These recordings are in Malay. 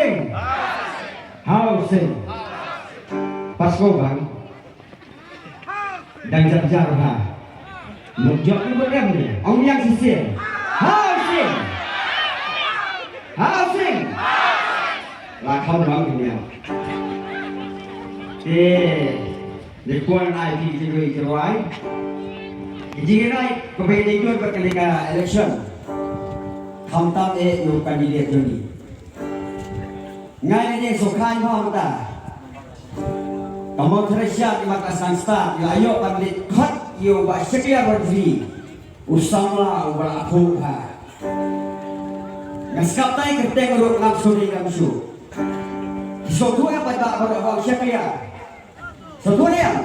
Housing. Housing. Pasko bang. Dan jar ha. Một giọt nước mắt em này, ông yang sisi. Housing. Housing. Là không nói gì nhiều. Để quân ai thì chỉ người chỉ nói. Jadi này, có phải đi đua vào cái election. Không ta để yêu candidate jogi. Ngay này số khai phong ta. Kamu tersiap di makasan start. Ya ayo pandit cut yo ba sekian berdiri. Usamlah ubah aku ha. Ngaskap tay kerja ngurut langsung di kamsu. Sotu apa tak berapa sekian. Sotu dia.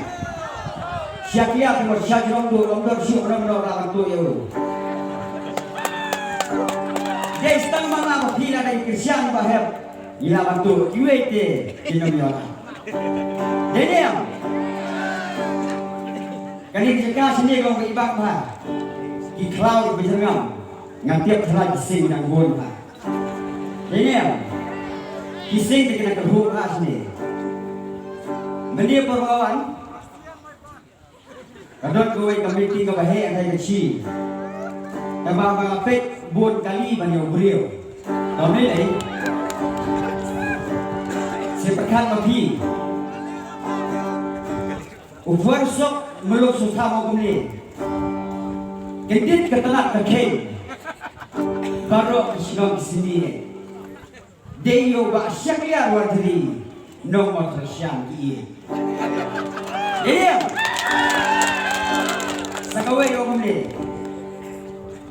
Sekian cuma sekian lomdor siu lomdor dalam tu yo. Dia istang mana pihak dari Kristian bahaya. Ia bantu UAT Indonesia. Jadi yang kali jika sini kau ibak bah, di cloud berjengam, ngantiap telah kising dan bon bah. Jadi yang kising dikena kerhub bah sini. Mendia perlawan, kadang kau komiti kau bahaya ada kecil. Tambah mengapit bon kali banyak beliau. Kau ni leh. Sepekan lebih Ufarsok meluk susah ni Kedit ketelat kekeh Barok kesinong sini Deyo bak syakya wadri Nomor tersyang iye Iya Sakawai ni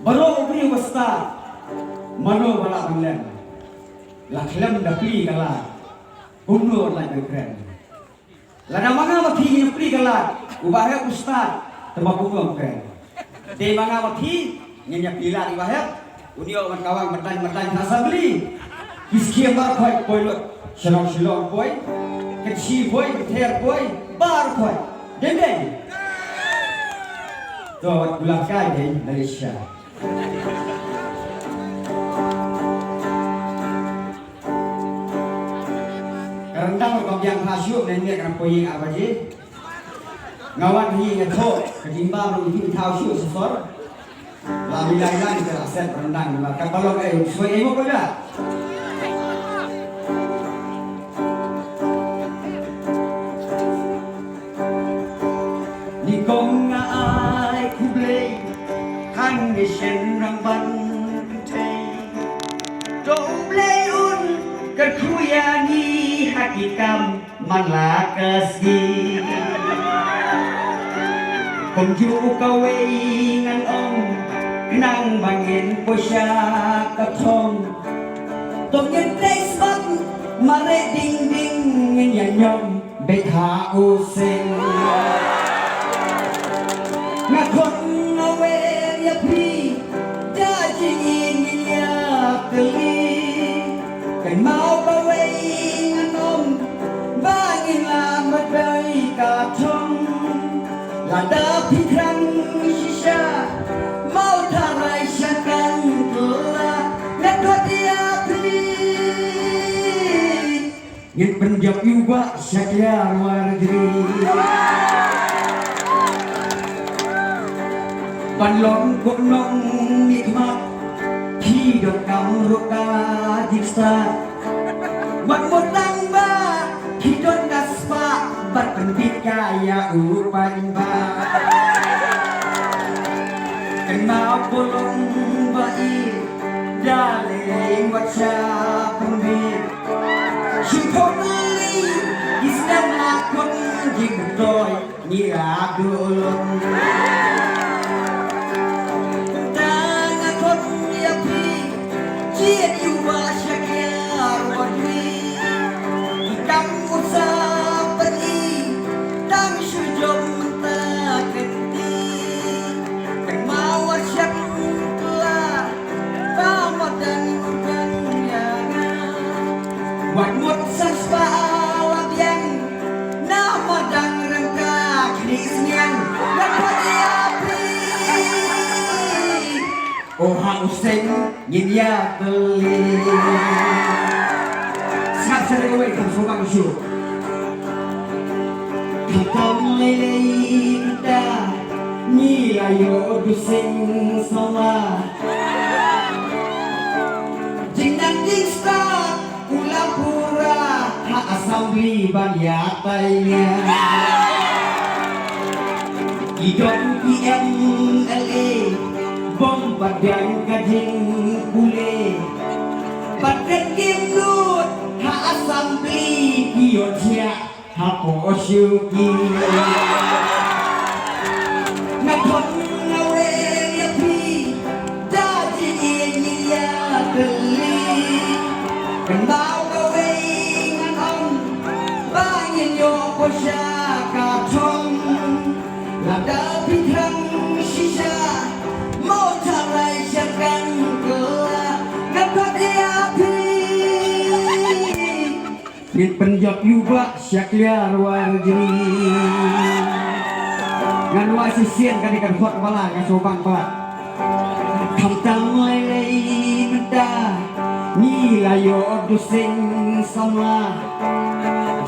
Barok ubri wasta Mano balak bilang Laklam dakli kalah Umur lah keren. Lada mana mati yang pri kalat, ubahnya ustad, tempat umum keren. Di mana mati yang pilat ubahnya, unio kawan bertanya hasa beli. Kiskia bar koi lot, silong koi, kecil koi, ter koi, bar koi, dendeng. Tuh bulan kaya Malaysia. Rendang kau yang hasil nenek kan poin apa je? Ngawan hi ngetok ketimbang itu tahu siu sesor. Lalu lain kita aset rendang maka kalau suai emo kau dah. Ni kong ngai kuble kan disen ramban tei. Doble un kerkuyani hakikam malakasi Kumju kawe ngan om Nang bangin po siya katong Tong yan place bag Mare ding ding Yan yom Betha using Ngakon ngawe yapi Dajingin niya kali Kan mau kawe Lada pikiran sisa mau tarai syakan telah lekot dia beli yang penjak juga syakya wargri Panlong kunong nikmat hidup kamu ruka diksta Magmutang ba hidup kaspa Berpendit kaya upain bah Kenal pulung baik Daling wajah pembit Syukong li Islam lakon jingtoy Nira dulung Tang akon yapi Jien yuwa syakyar wadwi Ikam usah Buat mut saspa alam yang nama dan rengka kinisnya dapat diapi. Oh hauseng nyinya beli. cari away kan sobat isu. Kau lelei dah ni ayo dusing sama. Jindan dista pula pura hak asambli banyak-banyak. Idon PMLA bom padang kajing bule. Padang kimlut hak asambli kiyotia hak posyuki. Nakon ngawe ya pi jadi ini ya beli. Kenal gawe ngan banyak yo posya katong. Lada bintang sisa mau carai siapkan gelap dapat api. Bit penjab yuba syakliar warjini. Ngan wasisian kan ikan hot bala kan sobang bala. Kamtang lelei nda ni layo dusing sama.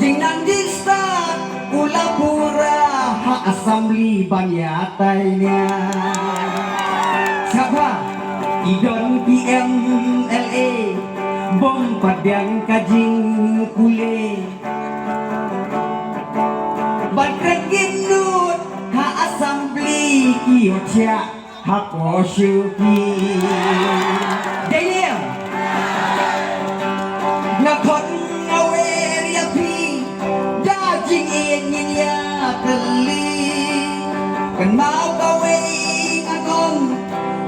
Jingan dista pula pura hak asambli banyatainya. Siapa? Idon PMLA bom padang kajing kule. Badran ginut hak asambli kiyotia hak posyuki. Daniel ngakon ngawe riapi daging ingin ya keli. Kan mau gawe ngakon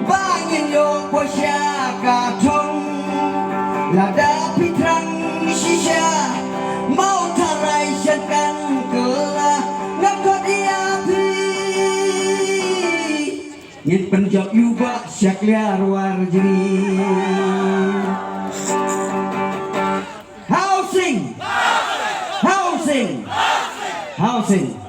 banyak yo posya katong. Lada pitrang sisa mau tarai syarkan gelah ngakot api. Ngin penjab yuba syakliar warjini. Housing.